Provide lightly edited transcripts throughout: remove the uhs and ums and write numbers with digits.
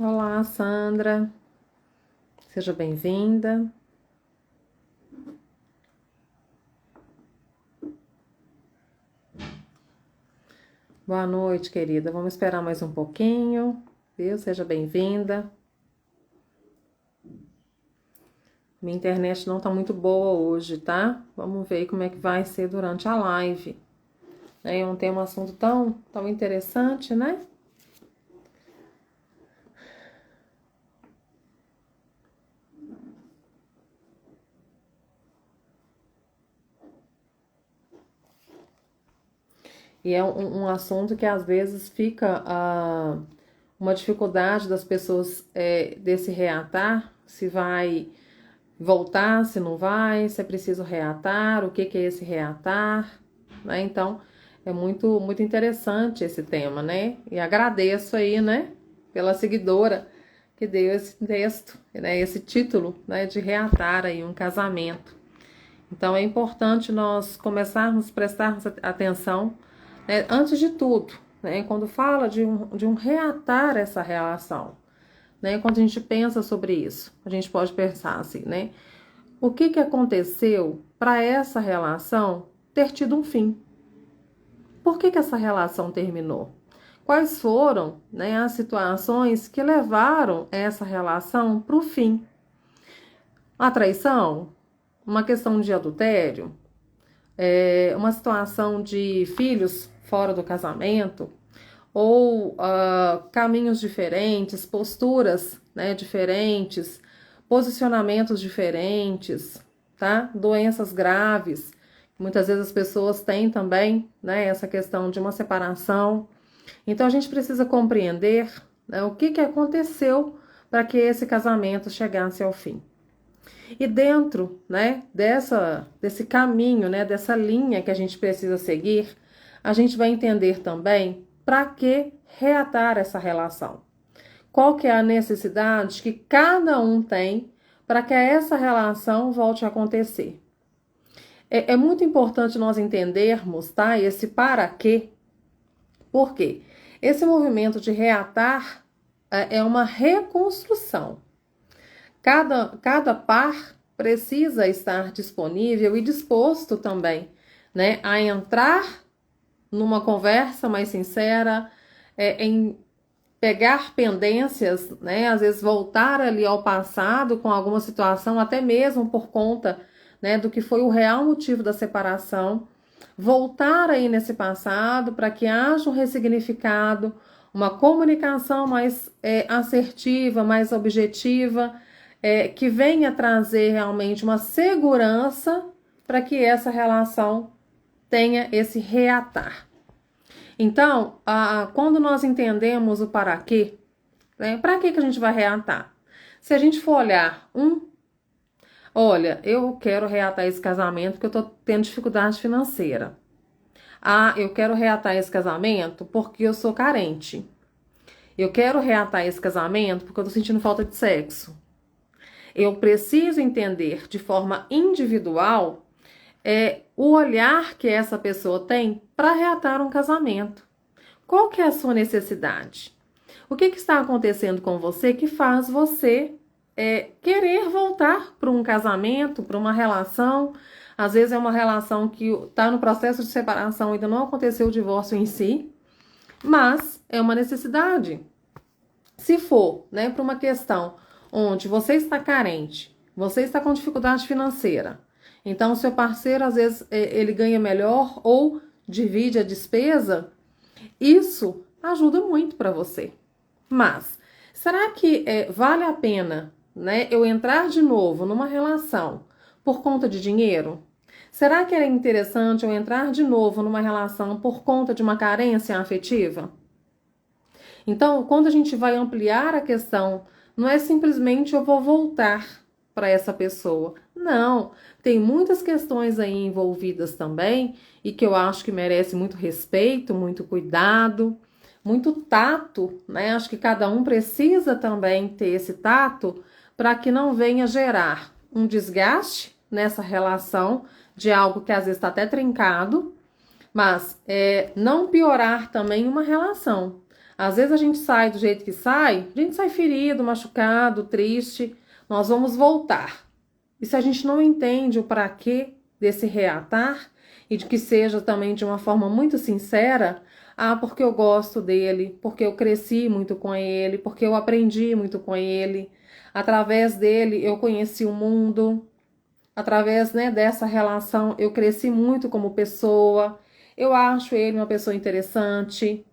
Olá, Sandra. Seja bem-vinda. Boa noite, querida. Vamos esperar mais um pouquinho, viu? Seja bem-vinda. Minha internet não tá muito boa hoje, tá? Vamos ver como é que vai ser durante a live. É um tema, um assunto tão interessante, né? E é um assunto que às vezes fica uma dificuldade das pessoas desse reatar, se vai voltar, se não vai, se é preciso reatar, o que é esse reatar, né? Então, é muito interessante esse tema, né? E agradeço aí, né, pela seguidora que deu esse texto, né, esse título, né, de reatar aí um casamento. Então, é importante nós começarmos a prestarmos atenção, né, antes de tudo, né, quando fala de um reatar essa relação, né, quando a gente pensa sobre isso, a gente pode pensar assim, né? O que aconteceu para essa relação ter tido um fim? Por que essa relação terminou? Quais foram, né, as situações que levaram essa relação para o fim? A traição? Uma questão de adultério? Uma situação de filhos fora do casamento? Ou caminhos diferentes, posturas, né, diferentes, posicionamentos diferentes, tá? Doenças graves. Muitas vezes as pessoas têm também, né, essa questão de uma separação. Então a gente precisa compreender, né, o que aconteceu para que esse casamento chegasse ao fim. E dentro, né, desse caminho, né, dessa linha que a gente precisa seguir, a gente vai entender também para que reatar essa relação. Qual que é a necessidade que cada um tem para que essa relação volte a acontecer. É muito importante nós entendermos, tá, esse para quê. Por quê? Esse movimento de reatar é uma reconstrução. Cada par precisa estar disponível e disposto também, né, a entrar numa conversa mais sincera, em pegar pendências, né, às vezes voltar ali ao passado com alguma situação, até mesmo por conta, né, do que foi o real motivo da separação, voltar aí nesse passado para que haja um ressignificado, uma comunicação mais assertiva, mais objetiva, que venha trazer realmente uma segurança para que essa relação tenha esse reatar. Então, quando nós entendemos o para quê, né, para que a gente vai reatar? Se a gente for olhar olha, eu quero reatar esse casamento porque eu estou tendo dificuldade financeira. Eu quero reatar esse casamento porque eu sou carente. Eu quero reatar esse casamento porque eu estou sentindo falta de sexo. Eu preciso entender de forma individual o olhar que essa pessoa tem para reatar um casamento. Qual que é a sua necessidade? O que está acontecendo com você que faz você querer voltar para um casamento, para uma relação? Às vezes é uma relação que está no processo de separação, ainda não aconteceu o divórcio em si, mas é uma necessidade. Se for, né, para uma questão onde você está carente, você está com dificuldade financeira, então o seu parceiro às vezes ele ganha melhor ou divide a despesa, isso ajuda muito para você. Mas será que vale a pena, né, eu entrar de novo numa relação por conta de dinheiro? Será que é interessante eu entrar de novo numa relação por conta de uma carência afetiva? Então, quando a gente vai ampliar a questão, não é simplesmente eu vou voltar para essa pessoa. Não, tem muitas questões aí envolvidas também e que eu acho que merece muito respeito, muito cuidado, muito tato, né? Acho que cada um precisa também ter esse tato para que não venha gerar um desgaste nessa relação de algo que às vezes está até trincado, mas não piorar também uma relação. Às vezes a gente sai do jeito que sai, a gente sai ferido, machucado, triste, nós vamos voltar. E se a gente não entende o para quê desse reatar, e de que seja também de uma forma muito sincera, porque eu gosto dele, porque eu cresci muito com ele, porque eu aprendi muito com ele, através dele eu conheci o mundo, através, né, dessa relação eu cresci muito como pessoa, eu acho ele uma pessoa interessante.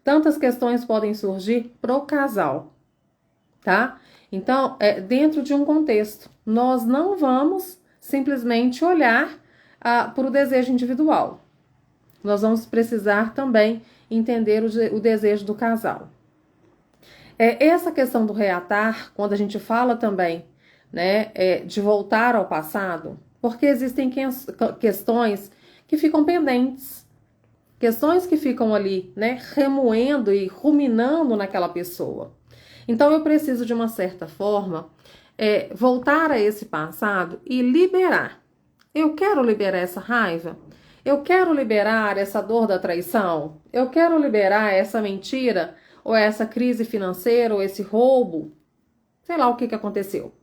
Tantas questões podem surgir pro casal, tá? Então, dentro de um contexto, nós não vamos simplesmente olhar para o desejo individual. Nós vamos precisar também entender o desejo do casal. Essa questão do reatar, quando a gente fala também, né, de voltar ao passado, porque existem questões que ficam pendentes, questões que ficam ali, né, remoendo e ruminando naquela pessoa. Então eu preciso, de uma certa forma, voltar a esse passado e liberar. Eu quero liberar essa raiva. Eu quero liberar essa dor da traição. Eu quero liberar essa mentira, ou essa crise financeira, ou esse roubo. Sei lá o que aconteceu.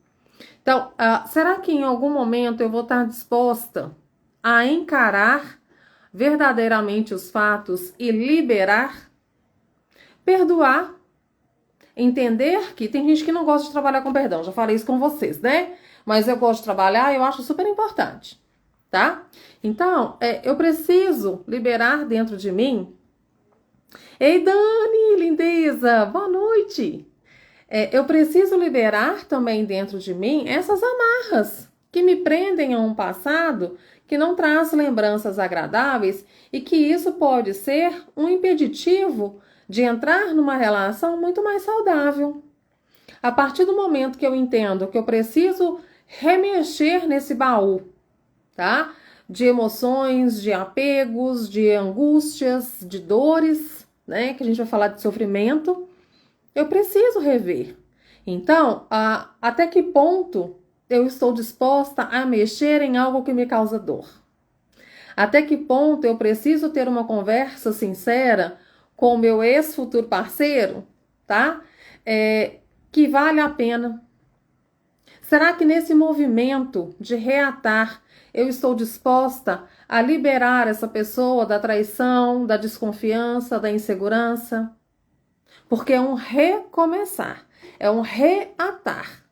Então, será que em algum momento eu vou estar disposta a encarar verdadeiramente os fatos e liberar? Perdoar. Entender que tem gente que não gosta de trabalhar com perdão. Já falei isso com vocês, né? Mas eu gosto de trabalhar e eu acho super importante, tá? Então, eu preciso liberar dentro de mim. Ei, Dani, lindeza, boa noite. Eu preciso liberar também dentro de mim essas amarras que me prendem a um passado que não traz lembranças agradáveis e que isso pode ser um impeditivo de entrar numa relação muito mais saudável. A partir do momento que eu entendo que eu preciso remexer nesse baú, tá? De emoções, de apegos, de angústias, de dores, né? Que a gente vai falar de sofrimento. Eu preciso rever. Então, até que ponto eu estou disposta a mexer em algo que me causa dor? Até que ponto eu preciso ter uma conversa sincera com o meu ex-futuro parceiro, tá? Que vale a pena. Será que nesse movimento de reatar eu estou disposta a liberar essa pessoa da traição, da desconfiança, da insegurança? Porque é um recomeçar, é um reatar.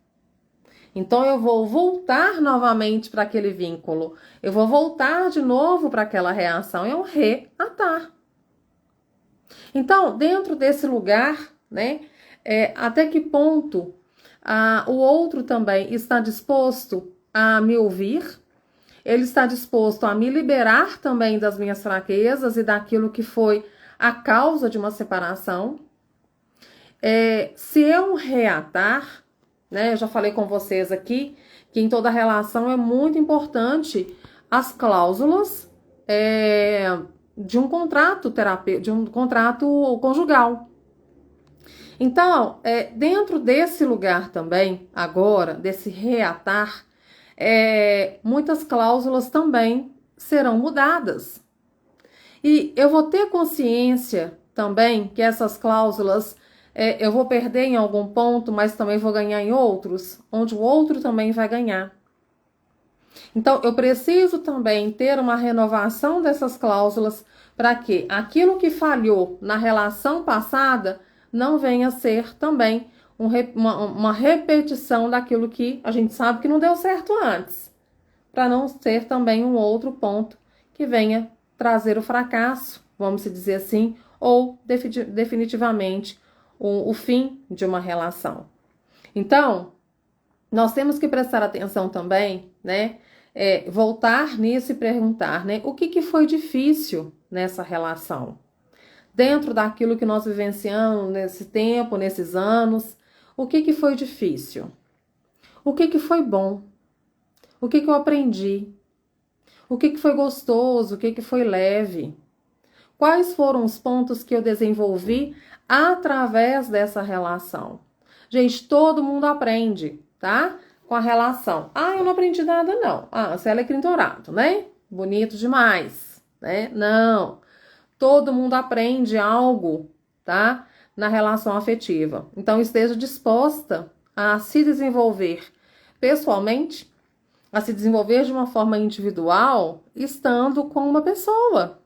Então eu vou voltar novamente para aquele vínculo, eu vou voltar de novo para aquela reação, é um reatar. Então, dentro desse lugar, né, até que ponto o outro também está disposto a me ouvir, ele está disposto a me liberar também das minhas fraquezas e daquilo que foi a causa de uma separação. Se eu reatar, né, eu já falei com vocês aqui que em toda relação é muito importante as cláusulas de um contrato terapêutico, de um contrato conjugal. Então, dentro desse lugar também, agora, desse reatar, muitas cláusulas também serão mudadas. E eu vou ter consciência também que essas cláusulas eu vou perder em algum ponto, mas também vou ganhar em outros, onde o outro também vai ganhar. Então, eu preciso também ter uma renovação dessas cláusulas para que aquilo que falhou na relação passada não venha a ser também uma repetição daquilo que a gente sabe que não deu certo antes, para não ser também um outro ponto que venha trazer o fracasso, vamos dizer assim, ou definitivamente o fim de uma relação. Então, nós temos que prestar atenção também, né? Voltar nisso e perguntar, né? O que foi difícil nessa relação? Dentro daquilo que nós vivenciamos nesse tempo, nesses anos, o que foi difícil? O que foi bom? O que eu aprendi? O que foi gostoso? O que foi leve? Quais foram os pontos que eu desenvolvi através dessa relação? Gente, todo mundo aprende, tá? Com a relação. Eu não aprendi nada, não. Você é alecrim-dourado, né? Bonito demais, né? Não. Todo mundo aprende algo, tá? na relação afetiva. Então, esteja disposta a se desenvolver pessoalmente, a se desenvolver de uma forma individual, estando com uma pessoa,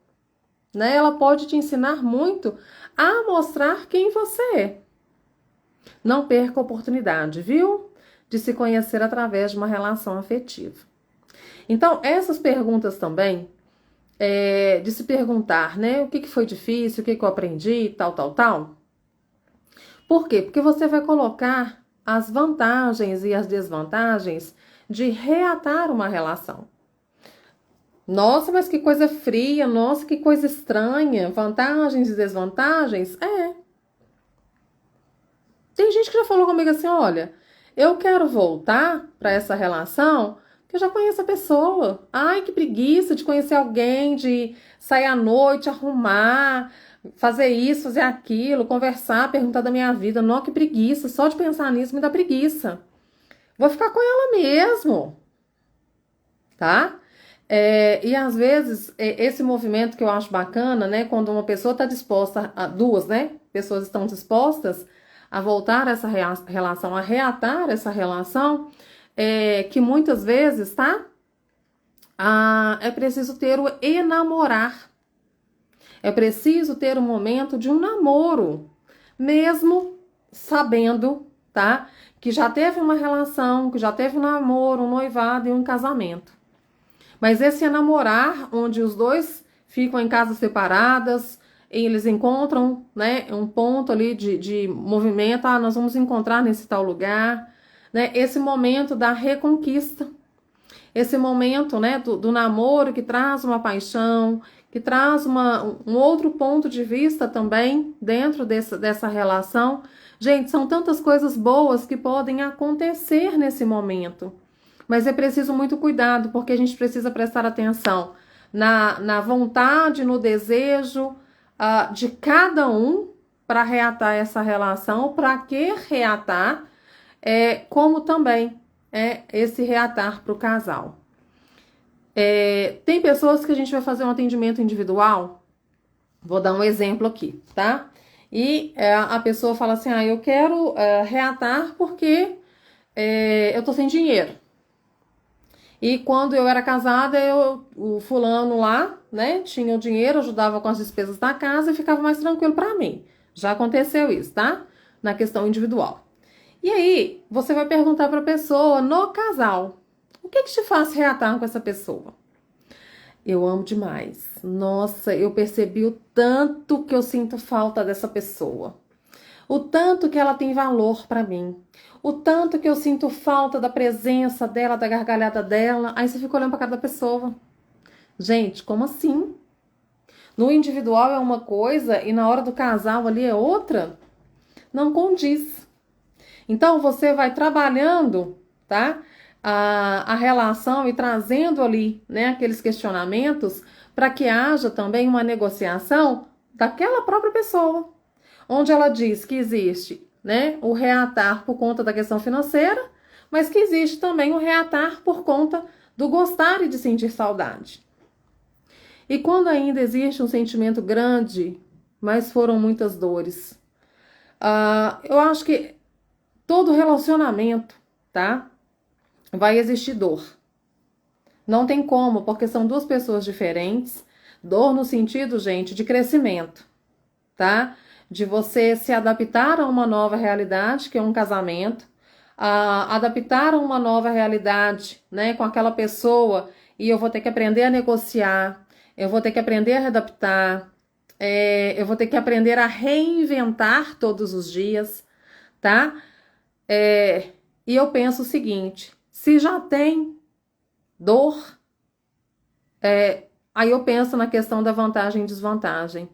né? Ela pode te ensinar muito a mostrar quem você é. Não perca a oportunidade, viu? De se conhecer através de uma relação afetiva. Então, essas perguntas também, de se perguntar, né? O que foi difícil, o que eu aprendi, tal, tal, tal. Por quê? Porque você vai colocar as vantagens e as desvantagens de reatar uma relação. Nossa, mas que coisa fria, nossa, que coisa estranha, vantagens e desvantagens? Tem gente que já falou comigo assim, olha, eu quero voltar para essa relação porque eu já conheço a pessoa. Ai, que preguiça de conhecer alguém, de sair à noite, arrumar, fazer isso, fazer aquilo, conversar, perguntar da minha vida. Não, que preguiça, só de pensar nisso me dá preguiça. Vou ficar com ela mesmo, tá? E às vezes, esse movimento que eu acho bacana, né? Quando uma pessoa está disposta, duas, né? Pessoas estão dispostas a voltar a essa relação, a reatar essa relação, que muitas vezes, tá? É preciso ter o enamorar. É preciso ter um momento de um namoro, mesmo sabendo, tá? Que já teve uma relação, que já teve um namoro, um noivado e um casamento. Mas esse é namorar, onde os dois ficam em casas separadas, e eles encontram, né, um ponto ali de movimento, nós vamos encontrar nesse tal lugar, né, esse momento da reconquista, esse momento, né, do namoro que traz uma paixão, que traz um outro ponto de vista também dentro dessa relação. Gente, são tantas coisas boas que podem acontecer nesse momento. Mas é preciso muito cuidado, porque a gente precisa prestar atenção na vontade, no desejo de cada um para reatar essa relação, para que reatar, como também esse reatar para o casal. Tem pessoas que a gente vai fazer um atendimento individual, vou dar um exemplo aqui, tá? E a pessoa fala assim, eu quero reatar porque eu tô sem dinheiro. E quando eu era casada, o fulano lá, né, tinha o dinheiro, ajudava com as despesas da casa e ficava mais tranquilo para mim. Já aconteceu isso, tá? Na questão individual. E aí, você vai perguntar para a pessoa, no casal, o que te faz reatar com essa pessoa? Eu amo demais. Nossa, eu percebi o tanto que eu sinto falta dessa pessoa. O tanto que ela tem valor para mim. O tanto que eu sinto falta da presença dela, da gargalhada dela. Aí você fica olhando pra cara da pessoa. Gente, como assim? No individual é uma coisa e na hora do casal ali é outra? Não condiz. Então você vai trabalhando, tá? A relação e trazendo ali, né, aqueles questionamentos para que haja também uma negociação daquela própria pessoa, onde ela diz que existe, né, o reatar por conta da questão financeira, mas que existe também o reatar por conta do gostar e de sentir saudade. E quando ainda existe um sentimento grande, mas foram muitas dores, eu acho que todo relacionamento, tá, vai existir dor. Não tem como, porque são duas pessoas diferentes. Dor no sentido, gente, de crescimento, tá? De você se adaptar a uma nova realidade, que é um casamento, adaptar a uma nova realidade, né, com aquela pessoa, e eu vou ter que aprender a negociar, eu vou ter que aprender a readaptar, eu vou ter que aprender a reinventar todos os dias, tá? E eu penso o seguinte, se já tem dor, aí eu penso na questão da vantagem e desvantagem.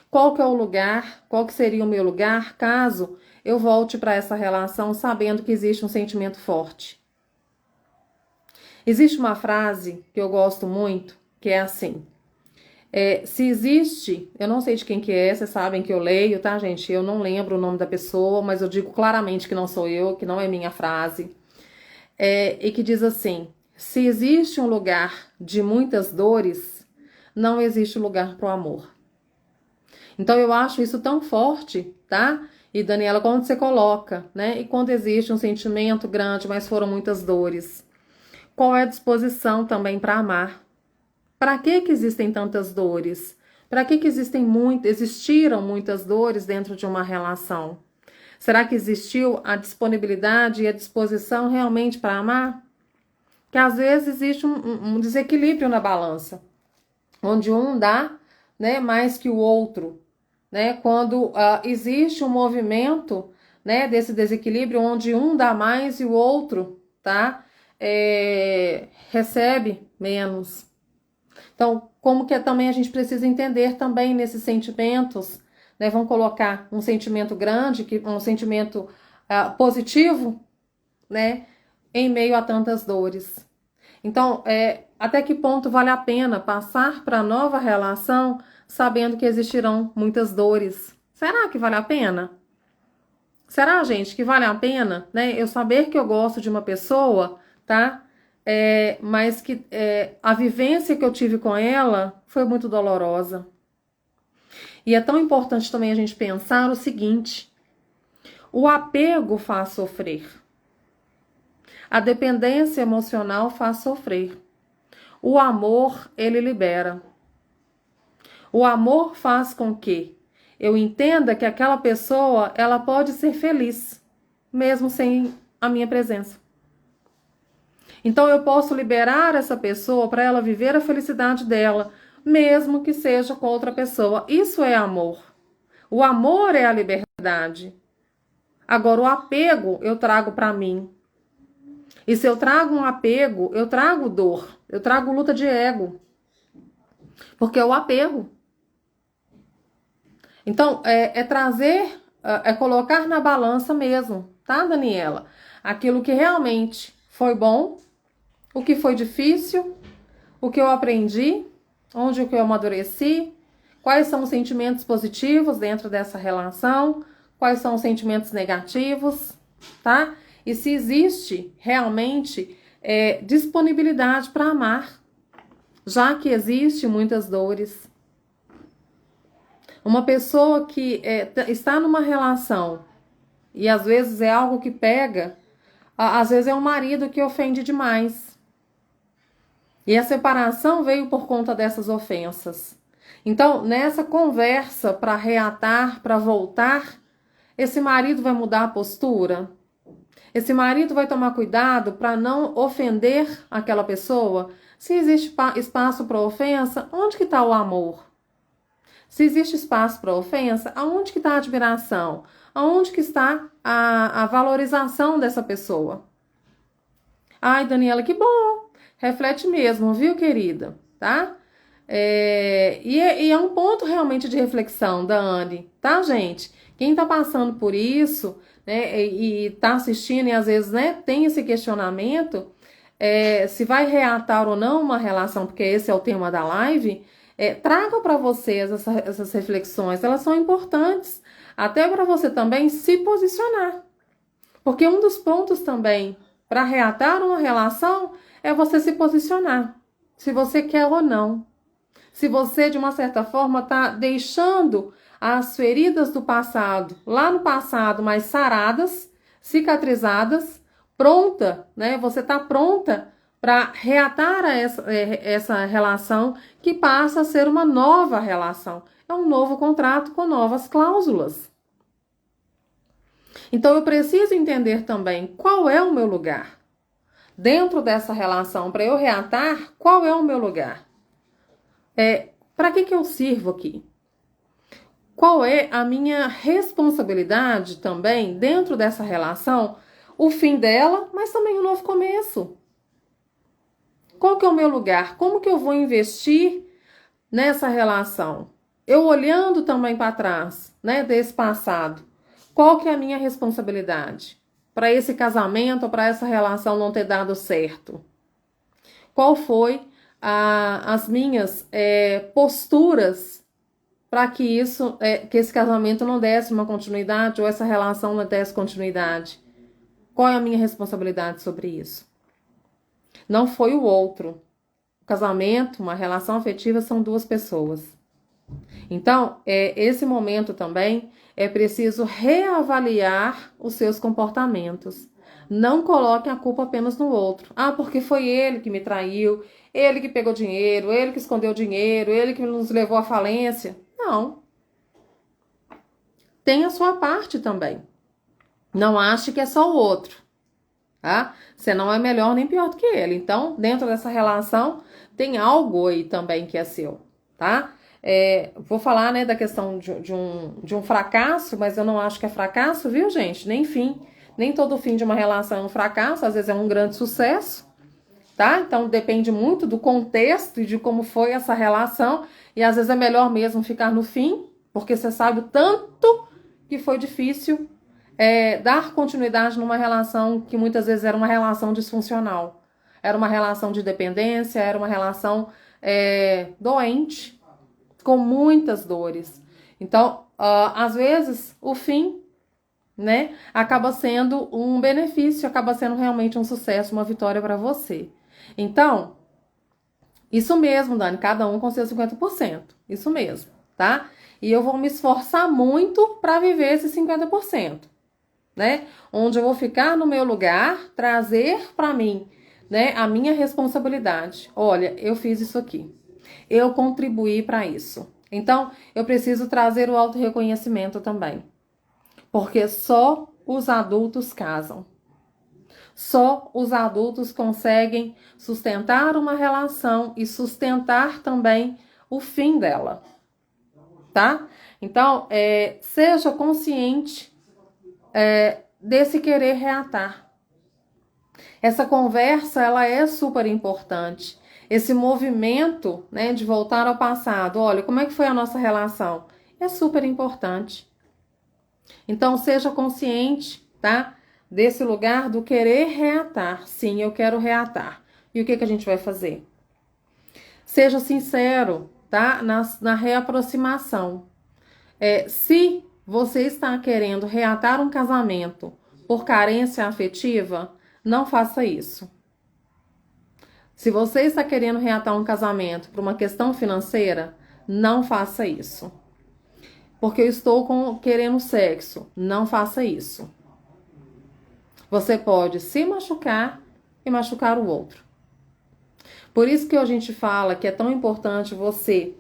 Qual que é o lugar, qual que seria o meu lugar, caso eu volte para essa relação sabendo que existe um sentimento forte? Existe uma frase que eu gosto muito, que é assim, se existe, eu não sei de quem que é, vocês sabem que eu leio, tá, gente? Eu não lembro o nome da pessoa, mas eu digo claramente que não sou eu, que não é minha frase, e que diz assim, se existe um lugar de muitas dores, não existe lugar para o amor. Então eu acho isso tão forte, tá? E Daniela, quando você coloca, né? E quando existe um sentimento grande, mas foram muitas dores, qual é a disposição também para amar? Para que existem tantas dores? Para que existiram muitas dores dentro de uma relação? Será que existiu a disponibilidade e a disposição realmente para amar? Que às vezes existe um desequilíbrio na balança, onde um dá, né, mais que o outro, né? Quando existe um movimento, né, desse desequilíbrio, onde um dá mais e o outro, tá, recebe menos. Então, como que também a gente precisa entender também nesses sentimentos, né? Vamos colocar um sentimento grande, um sentimento positivo, né? Em meio a tantas dores. Então, até que ponto vale a pena passar para a nova relação sabendo que existirão muitas dores? Será que vale a pena? Será, gente, que vale a pena, né? Eu saber que eu gosto de uma pessoa, tá? Mas que a vivência que eu tive com ela foi muito dolorosa. E é tão importante também a gente pensar o seguinte: o apego faz sofrer, a dependência emocional faz sofrer, o amor, ele libera. O amor faz com que eu entenda que aquela pessoa, ela pode ser feliz, mesmo sem a minha presença. Então eu posso liberar essa pessoa para ela viver a felicidade dela, mesmo que seja com outra pessoa. Isso é amor. O amor é a liberdade. Agora o apego eu trago para mim. E se eu trago um apego, eu trago dor, eu trago luta de ego. Porque é o apego. Então, trazer, colocar na balança mesmo, tá, Daniela? Aquilo que realmente foi bom, o que foi difícil, o que eu aprendi, onde o que eu amadureci, quais são os sentimentos positivos dentro dessa relação, quais são os sentimentos negativos, tá? E se existe realmente disponibilidade para amar, já que existe muitas dores. Uma pessoa que está numa relação e às vezes é algo que pega, às vezes é um marido que ofende demais. E a separação veio por conta dessas ofensas. Então, nessa conversa para reatar, para voltar, esse marido vai mudar a postura? Esse marido vai tomar cuidado para não ofender aquela pessoa? Se existe espaço para ofensa, onde que está o amor? Se existe espaço para ofensa, aonde que está a admiração? Aonde que está a valorização dessa pessoa? Ai, Daniela, que bom! Reflete mesmo, viu, querida? Tá? E é um ponto realmente de reflexão, Dani, tá, gente? Quem tá passando por isso, né, e tá assistindo e às vezes, né, tem esse questionamento, se vai reatar ou não uma relação, porque esse é o tema da live, traga para vocês essas reflexões, elas são importantes, até para você também se posicionar. Porque um dos pontos também para reatar uma relação é você se posicionar, se você quer ou não. Se você, de uma certa forma, está deixando as feridas do passado, lá no passado, mais saradas, cicatrizadas, pronta, né? Você está pronta para reatar essa relação que passa a ser uma nova relação. É um novo contrato com novas cláusulas. Então eu preciso entender também qual é o meu lugar. Dentro dessa relação, para eu reatar, qual é o meu lugar? Para que eu sirvo aqui? Qual é a minha responsabilidade também dentro dessa relação? O fim dela, mas também o novo começo. Qual que é o meu lugar? Como que eu vou investir nessa relação? Eu olhando também para trás, né, desse passado. Qual que é a minha responsabilidade para esse casamento ou para essa relação não ter dado certo? Qual foi as minhas posturas para que que esse casamento não desse uma continuidade ou essa relação não desse continuidade? Qual é a minha responsabilidade sobre isso? Não foi o outro. O casamento, uma relação afetiva são duas pessoas. Então, esse momento também é preciso reavaliar os seus comportamentos. Não coloque a culpa apenas no outro. Ah, porque foi ele que me traiu, ele que pegou dinheiro, ele que escondeu dinheiro, ele que nos levou à falência. Não. Tem a sua parte também. Não ache que é só o outro, tá? Você não é melhor nem pior do que ele. Então, dentro dessa relação, tem algo aí também que é seu, tá? Vou falar, né, da questão de um fracasso, mas eu não acho que é fracasso, viu, gente? Nem fim. Nem todo fim de uma relação é um fracasso, às vezes é um grande sucesso, tá? Então depende muito do contexto e de como foi essa relação, e às vezes é melhor mesmo ficar no fim, porque você sabe o tanto que foi difícil dar continuidade numa relação que muitas vezes era uma relação disfuncional. Era uma relação de dependência, era uma relação doente, com muitas dores. Então, às vezes, o fim, né, acaba sendo um benefício, acaba sendo realmente um sucesso, uma vitória para você. Então, isso mesmo, Dani, cada um com seus 50%. Isso mesmo, tá? E eu vou me esforçar muito para viver esses 50%, né? Onde eu vou ficar no meu lugar, trazer para mim, né, a minha responsabilidade. Olha, eu fiz isso aqui. Eu contribuí para isso. Então, eu preciso trazer o autorreconhecimento também. Porque só os adultos casam. Só os adultos conseguem sustentar uma relação e sustentar também o fim dela, tá? Então, seja consciente desse querer reatar. Essa conversa, ela é super importante. Esse movimento, né, de voltar ao passado. Olha, como é que foi a nossa relação? É super importante. Então, seja consciente, tá? Desse lugar do querer reatar. Sim, eu quero reatar. E o que a gente vai fazer? Seja sincero, tá? Na reaproximação. Se você está querendo reatar um casamento por carência afetiva, não faça isso. Se você está querendo reatar um casamento por uma questão financeira, não faça isso. Porque eu estou querendo sexo, não faça isso. Você pode se machucar e machucar o outro. Por isso que a gente fala que é tão importante você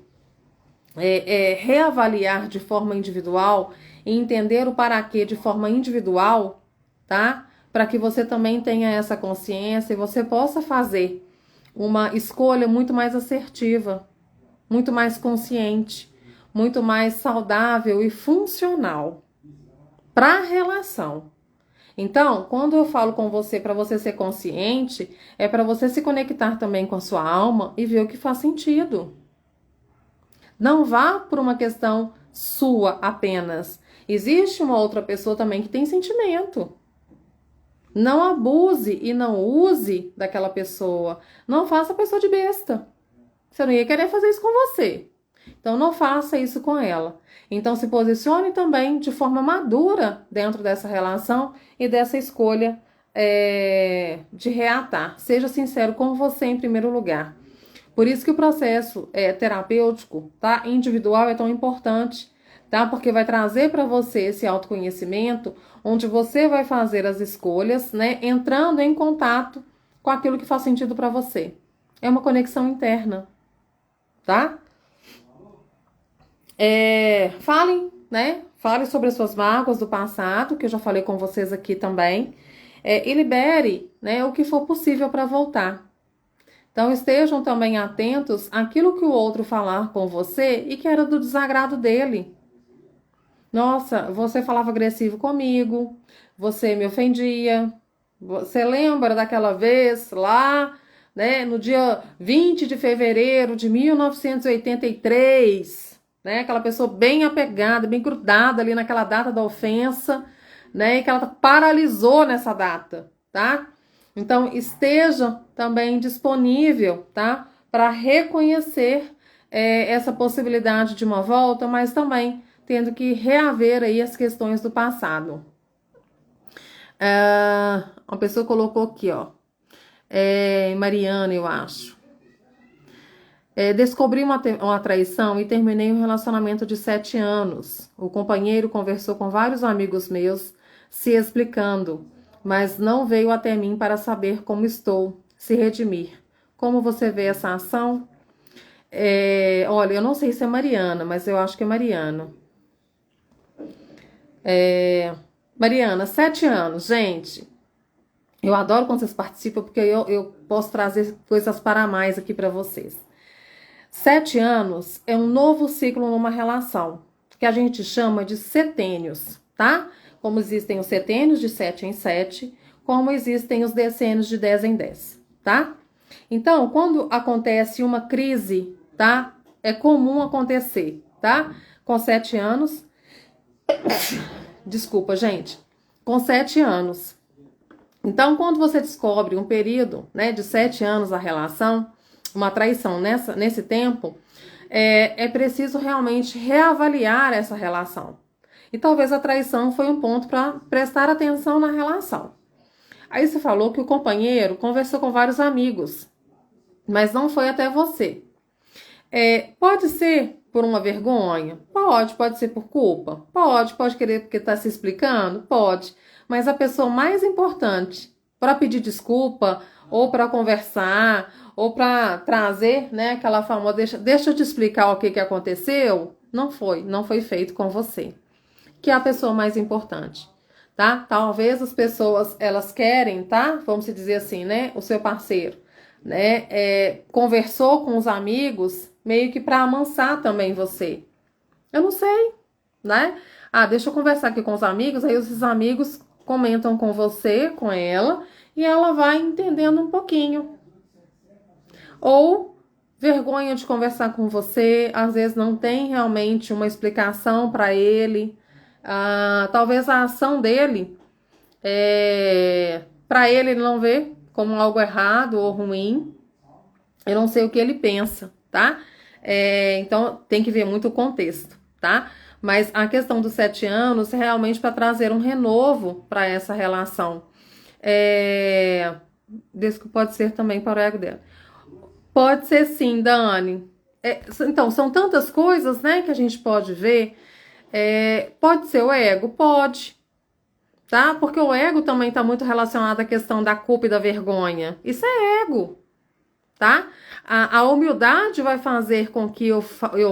reavaliar de forma individual e entender o para quê de forma individual, tá? Para que você também tenha essa consciência e você possa fazer uma escolha muito mais assertiva, muito mais consciente, muito mais saudável e funcional para a relação. Então, quando eu falo com você para você ser consciente, é para você se conectar também com a sua alma e ver o que faz sentido. Não vá por uma questão sua apenas. Existe uma outra pessoa também que tem sentimento. Não abuse e não use daquela pessoa. Não faça a pessoa de besta. Você não ia querer fazer isso com você. Então não faça isso com ela. Então se posicione também de forma madura dentro dessa relação e dessa escolha de reatar. Seja sincero com você em primeiro lugar. Por isso que o processo terapêutico, tá, individual, é tão importante, tá? Porque vai trazer para você esse autoconhecimento, onde você vai fazer as escolhas, né, entrando em contato com aquilo que faz sentido para você. É uma conexão interna, tá? Falem, né? Falem sobre as suas mágoas do passado, que eu já falei com vocês aqui também, e libere, né, o que for possível para voltar. Então estejam também atentos àquilo que o outro falar com você e que era do desagrado dele. Nossa, você falava agressivo comigo, você me ofendia. Você lembra daquela vez lá, né, no dia 20 de fevereiro de 1983, né, aquela pessoa bem apegada, bem grudada ali naquela data da ofensa, né, e que ela paralisou nessa data, tá? Então, esteja também disponível, tá? Para reconhecer essa possibilidade de uma volta, mas também tendo que reaver aí as questões do passado. Uma pessoa colocou aqui, ó. Mariana, eu acho. Descobri uma traição e terminei um relacionamento de 7 anos. O companheiro conversou com vários amigos meus, se explicando, mas não veio até mim para saber como estou, se redimir. Como você vê essa ação? Olha, eu não sei se é Mariana, mas eu acho que é Mariana. Mariana, 7 anos, gente. Eu adoro quando vocês participam, porque eu posso trazer coisas para mais aqui para vocês. 7 anos é um novo ciclo numa relação, que a gente chama de setênios, tá? Como existem os setênios de 7 em 7, como existem os decênios de 10 em 10, tá? Então, quando acontece uma crise, tá? É comum acontecer, tá? Com 7 anos. Desculpa, gente. Com 7 anos. Então, quando você descobre um período, né, de 7 anos a relação, uma traição nesse tempo, é preciso realmente reavaliar essa relação. E talvez a traição foi um ponto para prestar atenção na relação. Aí você falou que o companheiro conversou com vários amigos, mas não foi até você. Pode ser por uma vergonha? Pode ser por culpa? Pode querer porque está se explicando? Pode. Mas a pessoa mais importante para pedir desculpa, ou para conversar, ou para trazer, né, aquela famosa, deixa eu te explicar o que aconteceu, não foi feito com você, que é a pessoa mais importante, tá? Talvez as pessoas, elas querem, tá? Vamos dizer assim, né, o seu parceiro, né, conversou com os amigos, meio que para amansar também você. Eu não sei, né? Deixa eu conversar aqui com os amigos, aí esses amigos comentam com você, com ela, e ela vai entendendo um pouquinho. Ou vergonha de conversar com você, às vezes não tem realmente uma explicação para ele. Talvez a ação dele, para ele não vê como algo errado ou ruim. Eu não sei o que ele pensa, tá? Então tem que ver muito o contexto, tá? Mas a questão dos 7 anos é realmente para trazer um renovo para essa relação. Desde que pode ser também para o ego dela. Pode ser sim, Dani. Então, são tantas coisas, né, que a gente pode ver. Pode ser o ego? Pode, tá? Porque o ego também está muito relacionado à questão da culpa e da vergonha. Isso é ego, tá? A humildade vai fazer com que eu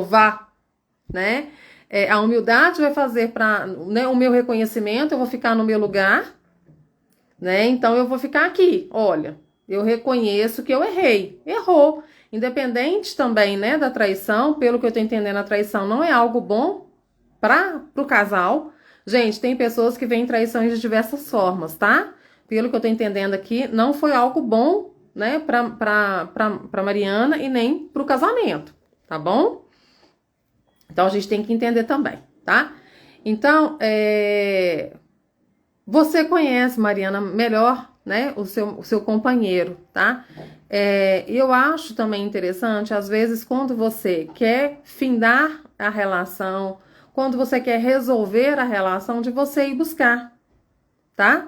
vá, né? A humildade vai fazer para, né, o meu reconhecimento, eu vou ficar no meu lugar, né? Então eu vou ficar aqui, olha, eu reconheço que eu errei, errou. Independente também, né, da traição, pelo que eu tô entendendo, a traição não é algo bom pro casal. Gente, tem pessoas que veem traições de diversas formas, tá? Pelo que eu tô entendendo aqui, não foi algo bom, né, pra Mariana e nem pro casamento, tá bom? Então, a gente tem que entender também, tá? Então, você conhece, Mariana, melhor, né, o seu companheiro, tá? Eu acho também interessante, às vezes, quando você quer findar a relação, quando você quer resolver a relação, de você ir buscar, tá?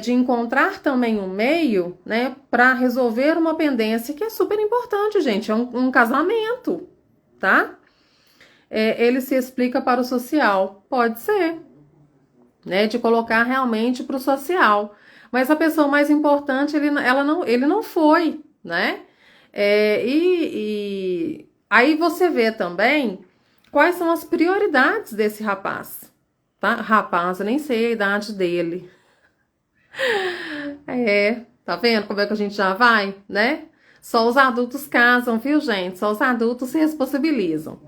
De encontrar também um meio, né, para resolver uma pendência que é super importante, gente, é um casamento, tá? Ele se explica para o social, pode ser, né, de colocar realmente para o social, mas a pessoa mais importante, ele não foi, né? E aí você vê também quais são as prioridades desse rapaz, tá? Rapaz, eu nem sei a idade dele. Tá vendo como é que a gente já vai, né? Só os adultos casam, viu, gente? Só os adultos se responsabilizam.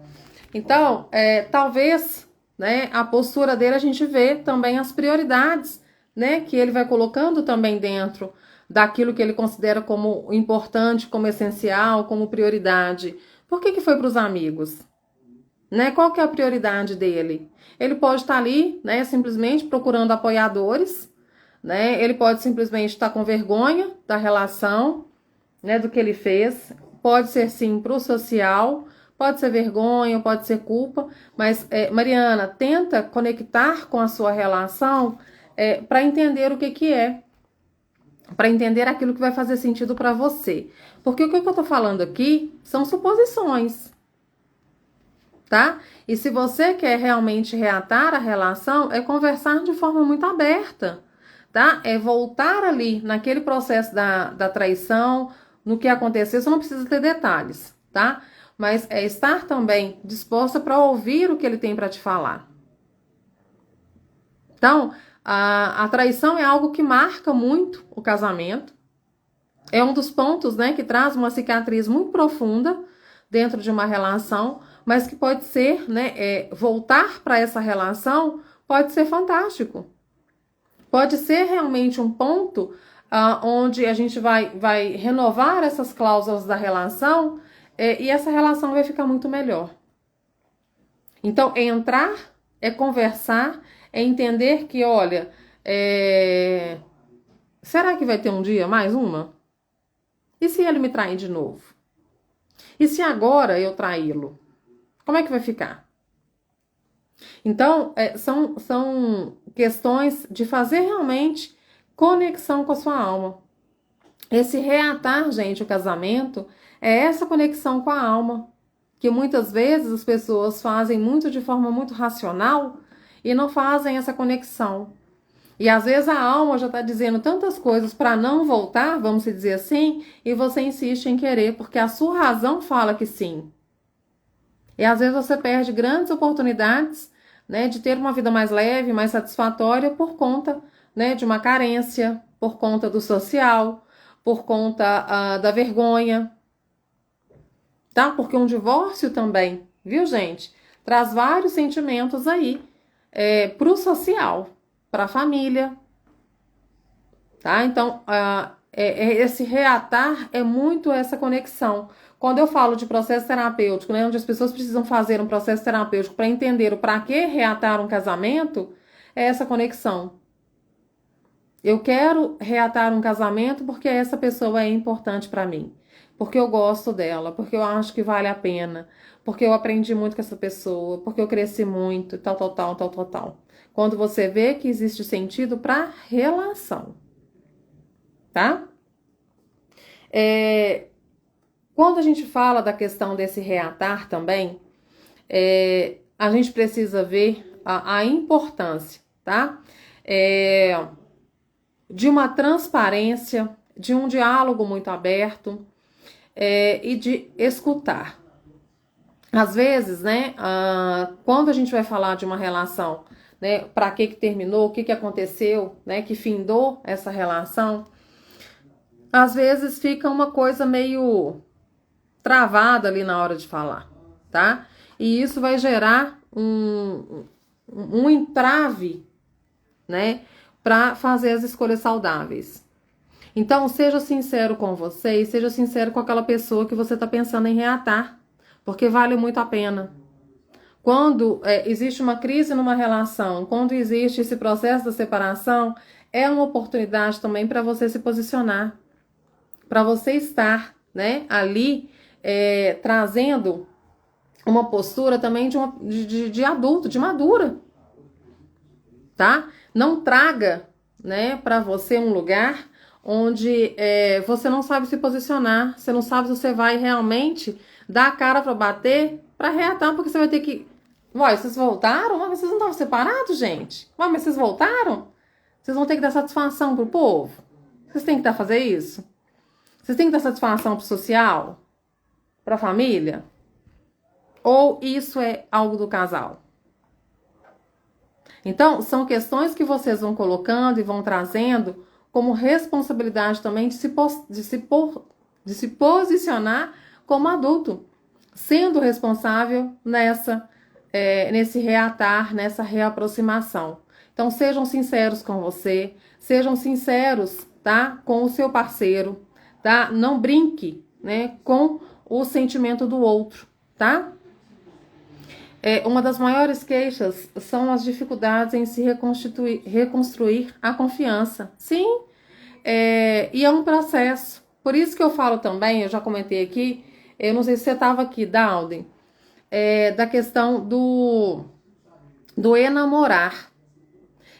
Então, talvez, né, a postura dele, a gente vê também as prioridades, né, que ele vai colocando também dentro daquilo que ele considera como importante, como essencial, como prioridade. Por que foi para os amigos? Né? Qual que é a prioridade dele? Ele pode estar ali, né, simplesmente procurando apoiadores, né? Ele pode simplesmente estar com vergonha da relação, né, do que ele fez. Pode ser sim para o social, pode ser vergonha, pode ser culpa, mas Mariana, tenta conectar com a sua relação para entender o que é. para entender aquilo que vai fazer sentido para você. Porque o que eu tô falando aqui são suposições, tá? E se você quer realmente reatar a relação, é conversar de forma muito aberta, tá? É voltar ali naquele processo da traição, no que aconteceu, você não precisa ter detalhes, tá? Mas é estar também disposta para ouvir o que ele tem para te falar. Então, a traição é algo que marca muito o casamento. É um dos pontos, né, que traz uma cicatriz muito profunda dentro de uma relação, mas que pode ser, né, voltar para essa relação pode ser fantástico. Pode ser realmente um ponto onde a gente vai renovar essas cláusulas da relação e essa relação vai ficar muito melhor. Então, é entrar, é conversar, é entender que, olha, será que vai ter um dia mais uma? E se ele me trair de novo? E se agora eu traí-lo? Como é que vai ficar? Então, são questões de fazer realmente conexão com a sua alma. Esse reatar, gente, o casamento, é essa conexão com a alma. Que muitas vezes as pessoas fazem muito de forma muito racional e não fazem essa conexão. E às vezes a alma já está dizendo tantas coisas para não voltar, vamos dizer assim, e você insiste em querer, porque a sua razão fala que sim. E às vezes você perde grandes oportunidades, né, de ter uma vida mais leve, mais satisfatória por conta, né, de uma carência, por conta do social, por conta da vergonha, tá? Porque um divórcio também, viu, gente, traz vários sentimentos aí pro social, pra família, tá? Então, esse reatar é muito essa conexão. Quando eu falo de processo terapêutico, né, onde as pessoas precisam fazer um processo terapêutico para entender o para que reatar um casamento, é essa conexão. Eu quero reatar um casamento porque essa pessoa é importante para mim. Porque eu gosto dela, porque eu acho que vale a pena, porque eu aprendi muito com essa pessoa, porque eu cresci muito, tal, tal, tal, tal, tal, tal. Quando você vê que existe sentido para relação, tá? Quando a gente fala da questão desse reatar também, a gente precisa ver a importância, tá? De uma transparência, de um diálogo muito aberto e de escutar. Às vezes, né, quando a gente vai falar de uma relação, né, para que terminou, o que aconteceu, né, que findou essa relação, às vezes fica uma coisa meio travada ali na hora de falar, tá? E isso vai gerar um entrave, né, para fazer as escolhas saudáveis. Então, seja sincero com você e seja sincero com aquela pessoa que você está pensando em reatar, porque vale muito a pena. Quando existe uma crise numa relação, quando existe esse processo da separação, é uma oportunidade também para você se posicionar, para você estar, né, ali trazendo uma postura também de adulto, de madura, tá? Não traga, né, para você um lugar onde você não sabe se posicionar, você não sabe se você vai realmente dar a cara para bater, para reatar, porque você vai ter que... Uai, vocês voltaram? Mas vocês não estavam separados, gente? Uai, mas vocês voltaram? Vocês vão ter que dar satisfação pro povo? Vocês têm que fazer isso? Vocês têm que dar satisfação pro social? Pra família? Ou isso é algo do casal? Então, são questões que vocês vão colocando e vão trazendo como responsabilidade também de se posicionar como adulto, sendo responsável nesse reatar, nessa reaproximação. Então, sejam sinceros com você, sejam sinceros, tá, com o seu parceiro, tá? Não brinque, né, com o sentimento do outro, tá? Uma das maiores queixas são as dificuldades em se reconstruir a confiança. Sim, e é um processo. Por isso que eu falo também, eu já comentei aqui, eu não sei se você estava aqui, Dalden, da questão do enamorar.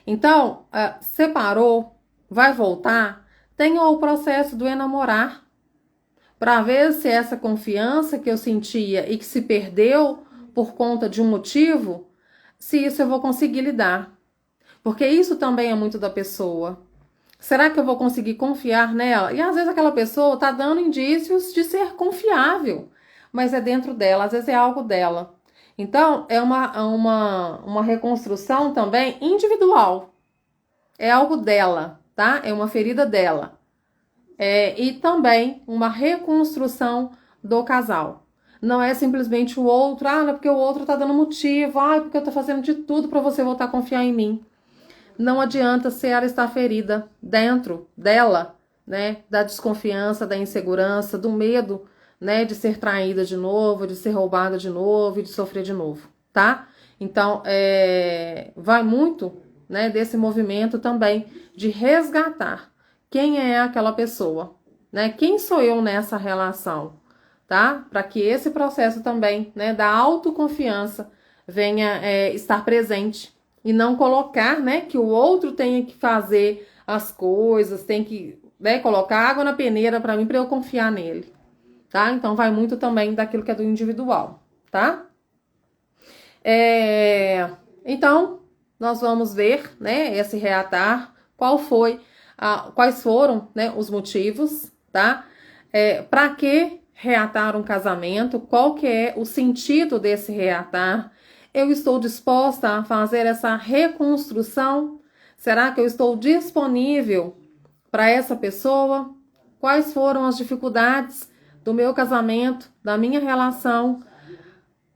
Então, separou, vai voltar, Tem o processo do enamorar, para ver se essa confiança que eu sentia e que se perdeu por conta de um motivo, se isso eu vou conseguir lidar. Porque isso também é muito da pessoa. Será que eu vou conseguir confiar nela? E às vezes aquela pessoa está dando indícios de ser confiável, mas é dentro dela, às vezes é algo dela. Então, é uma reconstrução também individual. É algo dela, tá? É uma ferida dela. E também uma reconstrução do casal. Não é simplesmente o outro, não é porque o outro tá dando motivo, porque eu tô fazendo de tudo para você voltar a confiar em mim. Não adianta se ela está ferida dentro dela, né, da desconfiança, da insegurança, do medo, né, de ser traída de novo, de ser roubada de novo e de sofrer de novo, tá? Então, vai muito, né, desse movimento também de resgatar quem é aquela pessoa, né? Quem sou eu nessa relação, tá? Para que esse processo também, né, da autoconfiança venha estar presente e não colocar, né, que o outro tenha que fazer as coisas, tem que, né, colocar água na peneira para mim, para eu confiar nele, tá? Então vai muito também daquilo que é do individual, tá? Então nós vamos ver, né, esse reatar, quais foram, né, os motivos, tá? Para que reatar um casamento? Qual que é o sentido desse reatar? Eu estou disposta a fazer essa reconstrução? Será que eu estou disponível para essa pessoa? Quais foram as dificuldades do meu casamento, da minha relação?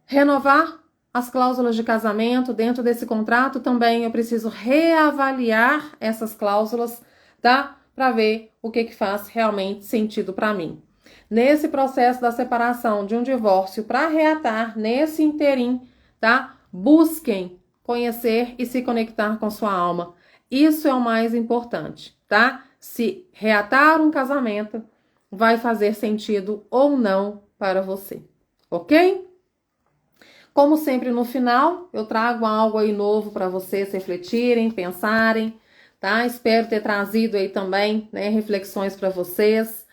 Renovar as cláusulas de casamento dentro desse contrato também eu preciso reavaliar essas cláusulas, tá? Para ver o que faz realmente sentido para mim. Nesse processo da separação, de um divórcio, para reatar nesse interim, tá? Busquem conhecer e se conectar com sua alma. Isso é o mais importante, tá? Se reatar um casamento vai fazer sentido ou não para você, ok? Como sempre, no final, eu trago algo aí novo para vocês refletirem, pensarem, tá? Espero ter trazido aí também, né, reflexões para vocês,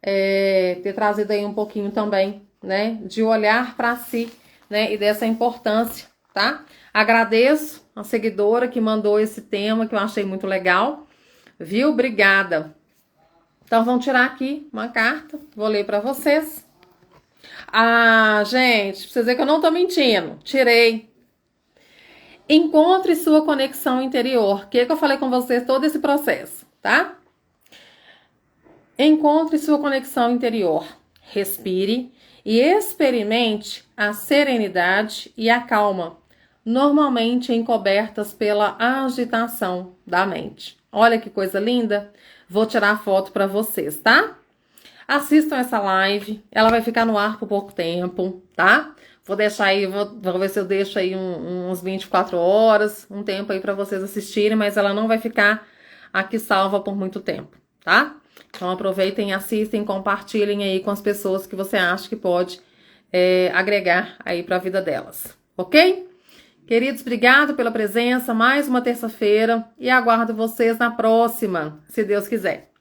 ter trazido aí um pouquinho também, né, de olhar para si, né, e dessa importância, tá? Agradeço a seguidora que mandou esse tema, que eu achei muito legal, viu? Obrigada. Então, vamos tirar aqui uma carta, vou ler para vocês. Gente, pra vocês verem que eu não tô mentindo. Tirei. Encontre sua conexão interior. O que eu falei com vocês todo esse processo, tá? Encontre sua conexão interior. Respire e experimente a serenidade e a calma, normalmente encobertas pela agitação da mente. Olha que coisa linda. Vou tirar a foto para vocês, tá? Assistam essa live, ela vai ficar no ar por pouco tempo, tá? Vou deixar aí, vou ver se eu deixo aí uns 24 horas, um tempo aí para vocês assistirem, mas ela não vai ficar aqui salva por muito tempo, tá? Então aproveitem, assistem, compartilhem aí com as pessoas que você acha que pode agregar aí para a vida delas, ok? Queridos, obrigado pela presença, mais uma terça-feira e aguardo vocês na próxima, se Deus quiser.